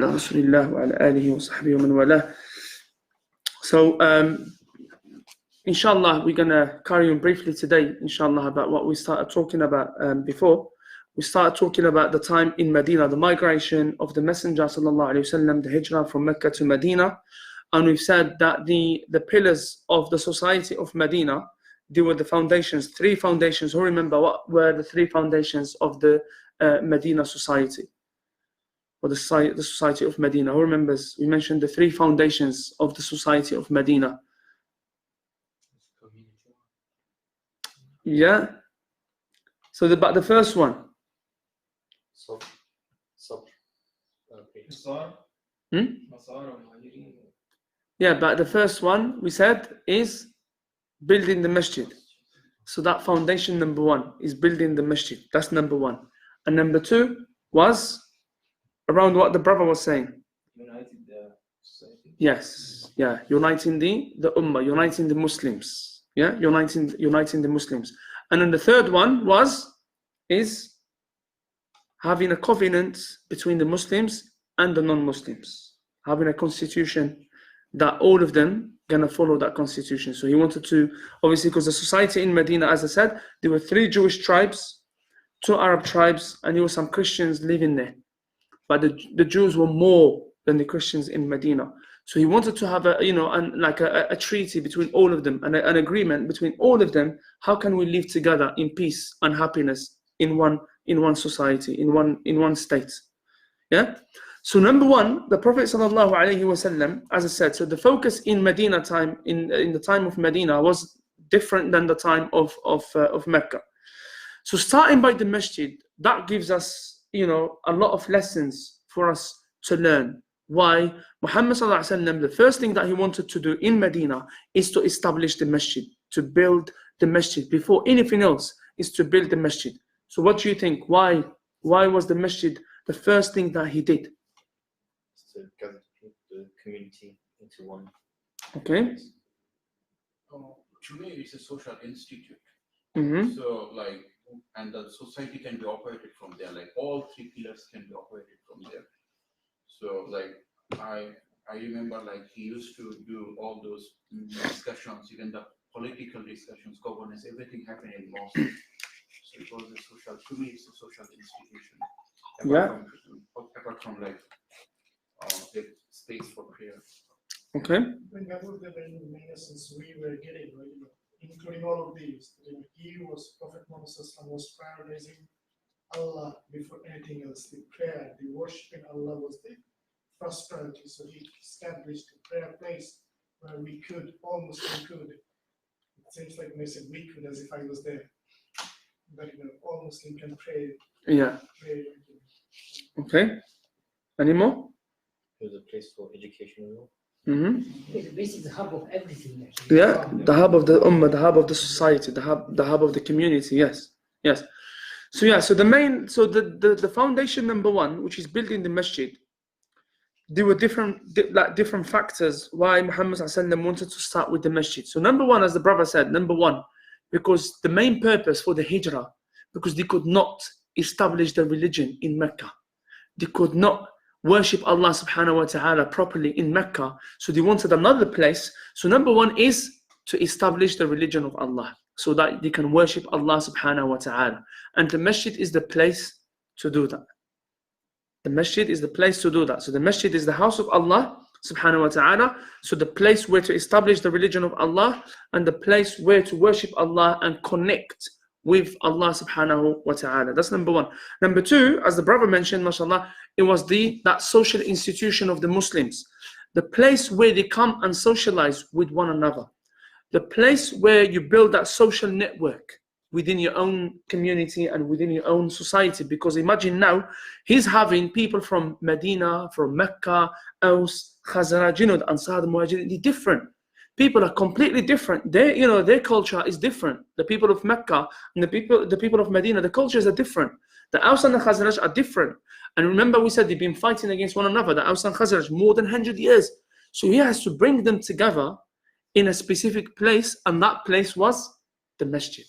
على رسول الله وعلى آله وصحبه ومن والاه. So, inshallah, we're going to carry on briefly today, inshallah, about what we started talking about before. We started talking about the time in Medina, the migration of the Messenger, sallallahu alayhi wasallam, the hijrah from Mecca to Medina. And we've said that the pillars of the society of Medina, they were the foundations, three foundations. Who remember what were the three foundations of the Medina society? Or the society of Medina? Who remembers? We mentioned the three foundations of the society of Medina. Yeah. So the first one. Yeah, but the first one we said is building the masjid. So that foundation number one is building the masjid. That's number one. And number two was around what the brother was saying. Uniting the society. Yes. Yeah. Uniting the ummah, uniting the Muslims. Yeah, uniting the Muslims. And then the third one is having a covenant between the Muslims and the non-Muslims. Having a constitution that all of them gonna follow that constitution. So he wanted to, obviously, because the society in Medina, as I said, there were 3 Jewish tribes, 2 Arab tribes, and there were some Christians living there. But the Jews were more than the Christians in Medina. So he wanted to have a treaty between all of them, and an agreement between all of them. How can we live together in peace and happiness in one society, in one state? Yeah. So number one, the Prophet sallallahu alaihi wasallam, as I said, so the focus in Medina time, in the time of Medina, was different than the time of Mecca. So starting by the masjid, that gives us, a lot of lessons for us to learn. Why Muhammad sallallahu alaihi wasallam, the first thing that he wanted to do in Medina is to establish the masjid, to build the masjid. Before anything else, is to build the masjid. So what do you think? Why was the masjid the first thing that he did? To gather the community into one. Okay. To me, it's a social institute. Mm-hmm. So, and the society can be operated from there. All 3 pillars can be operated from there. So, I remember, he used to do all those discussions, even the political discussions, governance, everything happened in mosque. So it was a social. To me, it's a social institution. Apart from the space for prayer. Okay. When that was the main essence we were getting, right? Including all of these, Prophet Muhammad was prioritizing Allah before anything else. The prayer, the worshiping Allah was the first priority. So he established a prayer place where all Muslims could. It seems like when I said we could, as if I was there. But all Muslims can pray. Yeah. Pray. Okay. Any more? It was a place for education. Mm-hmm. It's basically the hub of everything. Actually. Yeah, the hub of the ummah, the hub of the society, the hub of the community. Yes. So the foundation number one, which is building the masjid, there were different factors why Muhammad sallallahu alaihi wasallam wanted to start with the masjid. So number one, as the brother said, because the main purpose for the hijrah, because they could not establish the religion in Mecca. They could not worship Allah subhanahu wa ta'ala properly in Mecca. So they wanted another place. So number one is to establish the religion of Allah so that they can worship Allah subhanahu wa ta'ala. And the masjid is the place to do that. The masjid is the place to do that. So the masjid is the house of Allah subhanahu wa ta'ala. So the place where to establish the religion of Allah and the place where to worship Allah and connect with Allah subhanahu wa ta'ala. That's number one. Number two, as the brother mentioned, mashallah, it was that social institution of the Muslims. The place where they come and socialize with one another. The place where you build that social network within your own community and within your own society. Because imagine now, he's having people from Medina, from Mecca, Aus, Khazraj, the Ansar, the Muhajirin, they're different. People are completely different. Their culture is different. The people of Mecca and the people of Medina, the cultures are different. The Aus and the Khazraj are different. And remember, we said they've been fighting against one another, the Aus and Khazraj, more than 100 years. So he has to bring them together in a specific place, and that place was the masjid.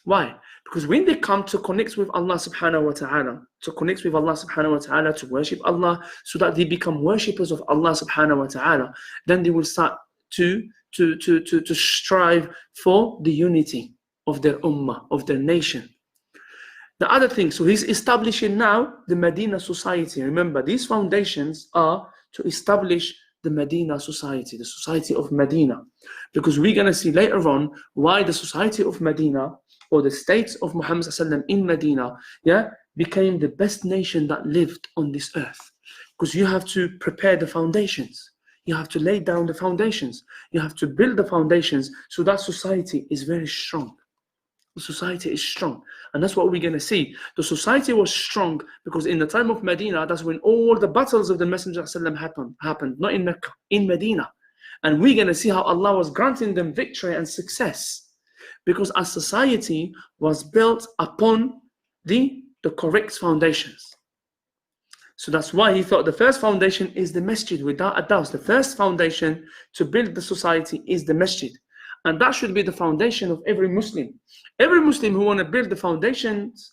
Why? Because when they come to connect with Allah subhanahu wa ta'ala, to worship Allah, so that they become worshippers of Allah subhanahu wa ta'ala, then they will start to strive for the unity of their ummah, of their nation. The other thing, so he's establishing now the Medina society. Remember, these foundations are to establish the Medina society, the society of Medina. Because we're going to see later on why the society of Medina, or the states of Muhammad ﷺ in Medina, became the best nation that lived on this earth. Because you have to prepare the foundations. You have to lay down the foundations. You have to build the foundations so that society is very strong. The society is strong. And that's what we're going to see. The society was strong because in the time of Medina, that's when all the battles of the Messenger ﷺ happened, not in Mecca, in Medina. And we're going to see how Allah was granting them victory and success. Because our society was built upon the correct foundations. So that's why he thought the first foundation is the masjid, without a doubt. The first foundation to build the society is the masjid. And that should be the foundation of every Muslim. Every Muslim who want to build the foundations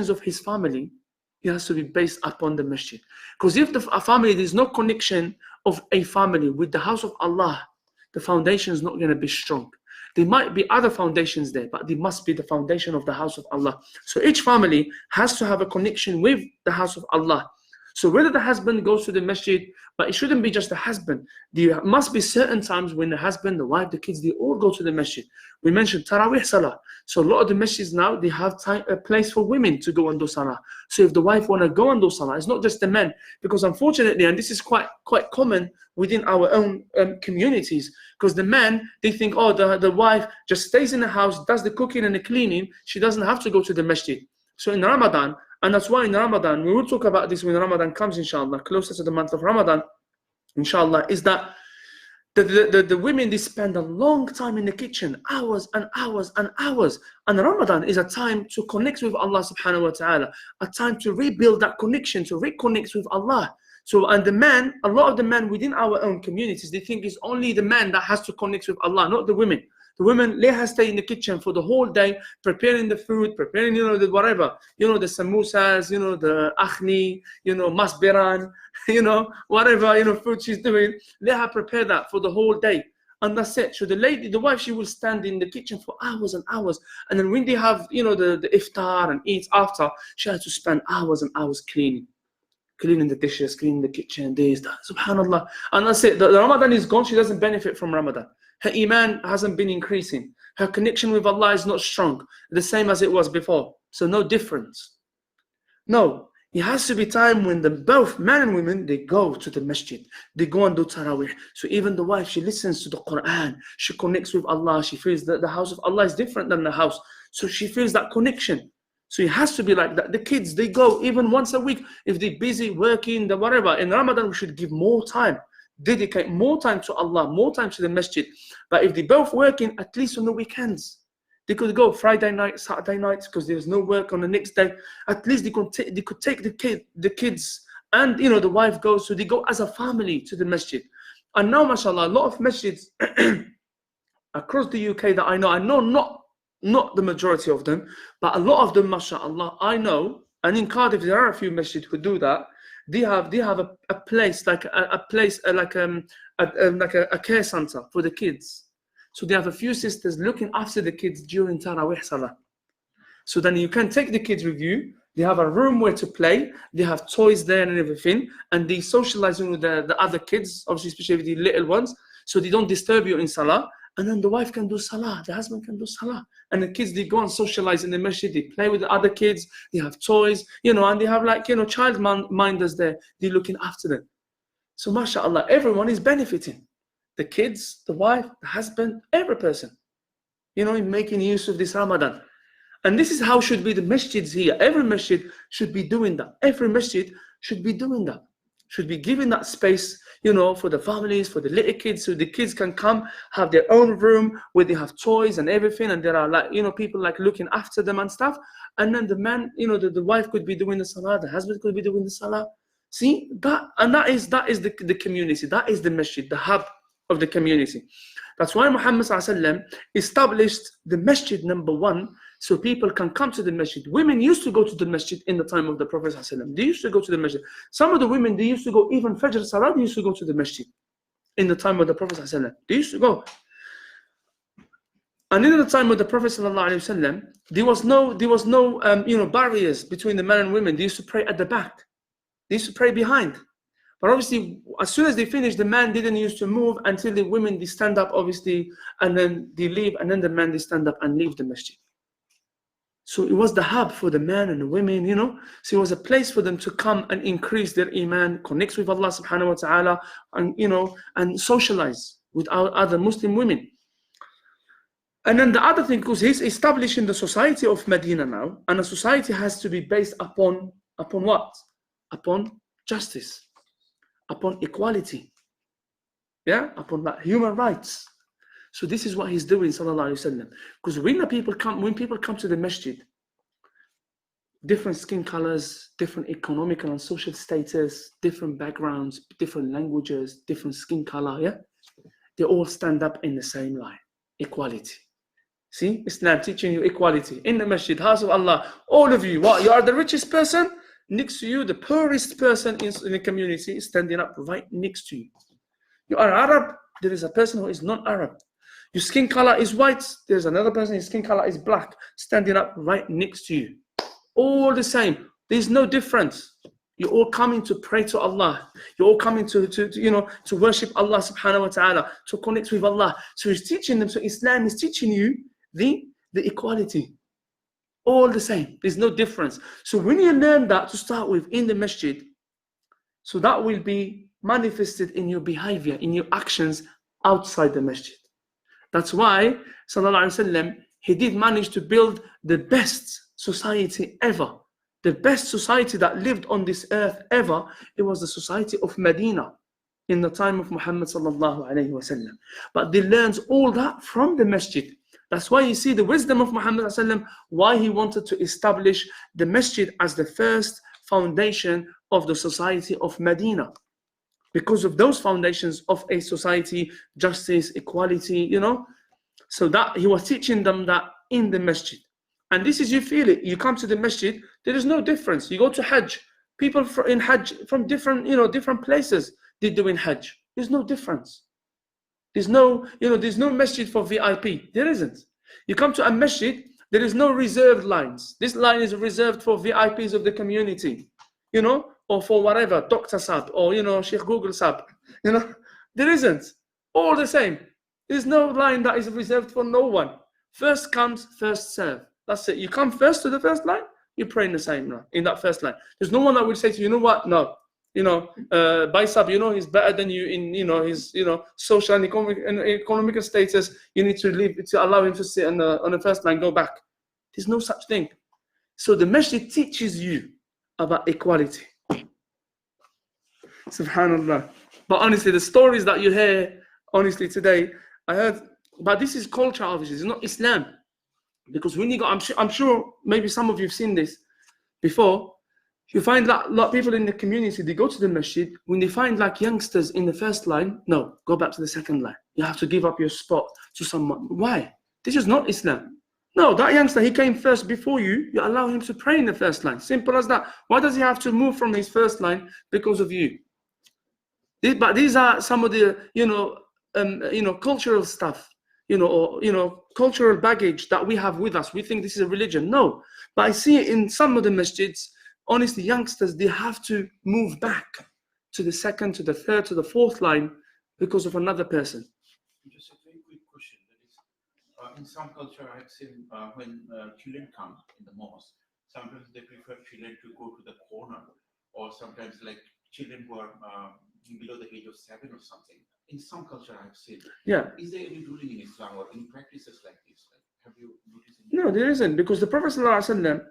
of his family, he has to be based upon the masjid. Because if a family, there's no connection of a family with the house of Allah, the foundation is not going to be strong. There might be other foundations there, but there must be the foundation of the house of Allah. So each family has to have a connection with the house of Allah. So whether the husband goes to the masjid, but it shouldn't be just the husband. There must be certain times when the husband, the wife, the kids, they all go to the masjid. We mentioned Tarawih Salah. So a lot of the masjids now, they have a place for women to go and do Salah. So if the wife want to go and do Salah, it's not just the men. Because unfortunately, and this is quite common within our own communities, because the men, they think, oh, the wife just stays in the house, does the cooking and the cleaning. She doesn't have to go to the masjid. So in Ramadan, and that's why in Ramadan, we will talk about this when Ramadan comes, inshallah, closer to the month of Ramadan, inshallah, is that the women, they spend a long time in the kitchen, hours and hours and hours. And Ramadan is a time to connect with Allah subhanahu wa ta'ala, a time to rebuild that connection, to reconnect with Allah. So, and the man, a lot of the men within our own communities, they think it's only the man that has to connect with Allah, not the women. The women, they have to stay in the kitchen for the whole day, preparing the food, preparing, the whatever, the samosas, the akhni, masbiran, whatever, food she's doing. They have prepared that for the whole day. And that's it. So the wife, she will stand in the kitchen for hours and hours. And then when they have, the iftar and eat after, she has to spend hours and hours cleaning the dishes, cleaning the kitchen, this, that, subhanallah. And that's it. The Ramadan is gone, she doesn't benefit from Ramadan. Her iman hasn't been increasing. Her connection with Allah is not strong, the same as it was before. So no difference. No, it has to be time when both men and women, they go to the masjid. They go and do tarawih. So even the wife, she listens to the Quran. She connects with Allah. She feels that the house of Allah is different than the house. So she feels that connection. So it has to be like that. The kids, they go even once a week. If they're busy working, whatever. In Ramadan, we should give more time. Dedicate more time to Allah, more time to the masjid. But if they're both working, at least on the weekends, they could go Friday night, Saturday nights, because there's no work on the next day. At least they could take the kids, and the wife goes. So they go as a family to the masjid. And now, mashallah, a lot of masjids across the UK that I know not the majority of them, but a lot of them, mashallah, I know. And in Cardiff, there are a few masjids who do that. They have a place like a care center for the kids. So they have a few sisters looking after the kids during Tarawih Salah. So then you can take the kids with you. They have a room where to play. They have toys there and everything, and they socializing with the other kids, obviously especially the little ones, so they don't disturb you in Salah. And then the wife can do Salah, the husband can do Salah. And the kids, they go and socialize in the masjid, they play with the other kids, they have toys, and they have child minders there, they're looking after them. So mashallah, everyone is benefiting. The kids, the wife, the husband, every person, in making use of this Ramadan. And this is how should be the masjids here. Every masjid should be doing that. Every masjid should be doing that. Should be giving that space, for the families, for the little kids, so the kids can come, have their own room where they have toys and everything, and there are people looking after them and stuff. And then the man, the wife could be doing the Salah, the husband could be doing the Salah. See, that is the community, that is the masjid, the hub of the community. That's why Muhammad ﷺ established the masjid number one so people can come to the masjid. Women used to go to the masjid in the time of the Prophet ﷺ. They used to go to the masjid. Some of the women, they used to go, even Fajr Salah, they used to go to the masjid in the time of the Prophet ﷺ. They used to go. And in the time of the Prophet ﷺ, there was no barriers between the men and women. They used to pray at the back. They used to pray behind. But obviously, as soon as they finished, the man didn't used to move until the women, they stand up, obviously, and then they leave, and then the men, they stand up and leave the masjid. So it was the hub for the men and the women, So it was a place for them to come and increase their iman, connect with Allah subhanahu wa ta'ala, and socialize with other Muslim women. And then the other thing, because he's establishing the society of Medina now, and a society has to be based upon what? Upon justice, upon equality, upon that human rights. So this is what he's doing, sallallahu alaihi wasallam. Because when people come to the masjid, different skin colors, different economical and social status, different backgrounds, different languages, different skin color, they all stand up in the same line, equality. See, Islam teaching you equality in the masjid, house of Allah. All of you, what? You are the richest person. Next to you, the poorest person in the community is standing up right next to you. You are Arab, there is a person who is not Arab. Your skin color is white, there's another person, his skin color is black, standing up right next to you. All the same, there's no difference. You're all coming to pray to Allah. You're all coming to worship Allah subhanahu wa ta'ala, to connect with Allah. So he's teaching them, so Islam is teaching you the equality. All the same, there's no difference. So when you learn that to start with in the masjid, so that will be manifested in your behavior, in your actions outside the masjid. That's why, sallallahu alaihi wasallam, he did manage to build the best society ever. The best society that lived on this earth ever, it was the society of Medina in the time of Muhammad sallallahu alaihi wasallam. But they learned all that from the masjid. That's why you see the wisdom of Muhammad sallallahu alaihi wasallam, why he wanted to establish the masjid as the first foundation of the society of Medina. Because of those foundations of a society, justice, equality, So that he was teaching them that in the masjid. And this is, you feel it. You come to the masjid, there is no difference. You go to Hajj, people in Hajj from different places, they're doing Hajj. There's no difference. There's no masjid for VIP. There isn't. You come to a masjid, there is no reserved lines. This line is reserved for VIPs of the community, or for whatever, Dr. Sab, or, Sheikh Google Sab. There isn't. All the same. There's no line that is reserved for no one. First comes, first serve. That's it. You come first to the first line, you pray in the same line, in that first line. There's no one that will say to you, you know what? No. Baisab, he's better than you in, his, social and economical status. You need to leave, to allow him to sit on the first line, go back. There's no such thing. So the masjid teaches you about equality. Subhanallah. But honestly, the stories that you hear, honestly, today, I heard, but this is culture, obviously. It's not Islam. Because when you go, I'm sure maybe some of you have seen this before. You find that a lot of people in the community, they go to the masjid, when they find like youngsters in the first line, no, go back to the second line. You have to give up your spot to someone. Why? This is not Islam. No, that youngster, he came first before you. You allow him to pray in the first line. Simple as that. Why does he have to move from his first line because of you? But these are some of the, cultural stuff, cultural baggage that we have with us. We think this is a religion. No. But I see it in some of the masjids, honestly, youngsters, they have to move back to the second, to the third, to the fourth line because of another person. Just a very quick question. That is, in some culture, I've seen when children come in the mosque, sometimes they prefer children to go to the corner, or sometimes like children who are below the age of 7 or something. In some culture, I've seen. Yeah. Is there any ruling in Islam or any practices like this? Have you noticed? No, there isn't, because the Prophet ﷺ,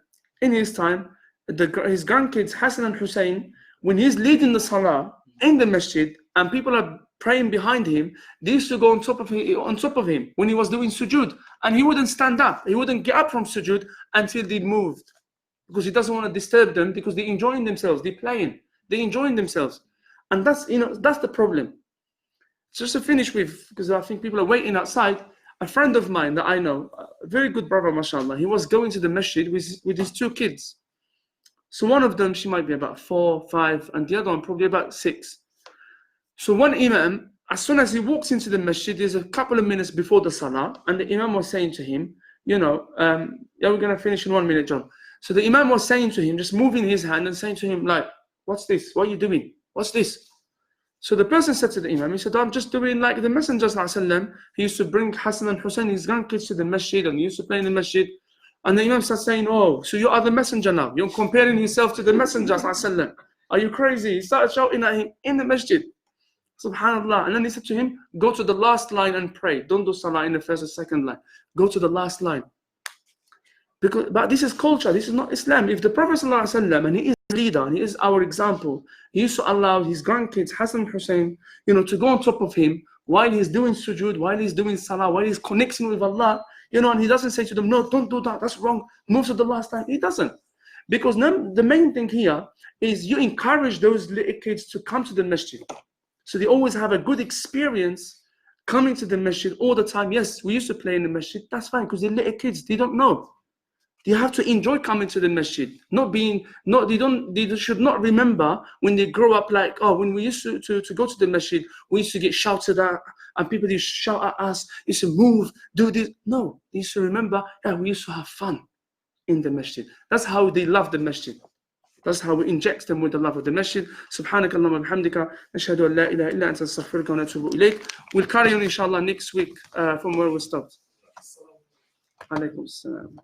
in his time, his grandkids Hassan and Hussein, when he's leading the salah in the masjid and people are praying behind him, they used to go on top of him when he was doing sujood, and he wouldn't stand up. He wouldn't get up from sujood until they moved, because he doesn't want to disturb them, because they're enjoying themselves, they're playing, they're enjoying themselves. And that's the problem. Just to finish with, because I think people are waiting outside, A friend of mine that I know, a very good brother, mashallah, he was going to the masjid with his 2 kids. So one of them, she might be about 4, 5, and the other one probably about 6. So one imam, as soon as he walks into the masjid, there's a couple of minutes before the salah, and the imam was saying to him, yeah, we're going to finish in 1 minute, John. So the imam was saying to him, just moving his hand and saying to him, like, what's this? What are you doing? What's this? So the person said to the imam, he said, I'm just doing like the Messenger ﷺ. He used to bring Hassan and Hussein, his grandkids, to the masjid, and he used to play in the masjid. And the imam starts saying, oh, so you are the messenger now. You're comparing yourself to the Messenger ﷺ. Are you crazy? He started shouting at him in the masjid. Subhanallah. And then he said to him, go to the last line and pray. Don't do salah in the first or second line. Go to the last line. But this is culture. This is not Islam. If the Prophet ﷺ, and he is leader, and he is our example, he used to allow his grandkids, Hassan and Hussein, to go on top of him while he's doing sujood, while he's doing salah, while he's connecting with Allah, and he doesn't say to them, no, don't do that, that's wrong, move to the last line. He doesn't. Because the main thing here is you encourage those little kids to come to the masjid. So they always have a good experience coming to the masjid all the time. Yes, we used to play in the masjid, that's fine, because they're little kids, they don't know. They have to enjoy coming to the masjid. They should not remember when they grow up like, oh, when we used to go to the masjid, we used to get shouted at, and people used to shout at us, used to move, do this. No, they used to remember, we used to have fun in the masjid. That's how they love the masjid. That's how we inject them with the love of the masjid. Subhanakallahumma wa bihamdika, nashhadu an la ilaha illa anta astaghfiruka wa natubu ilayk. We'll carry on inshallah next week from where we stopped. Alaykum assalam.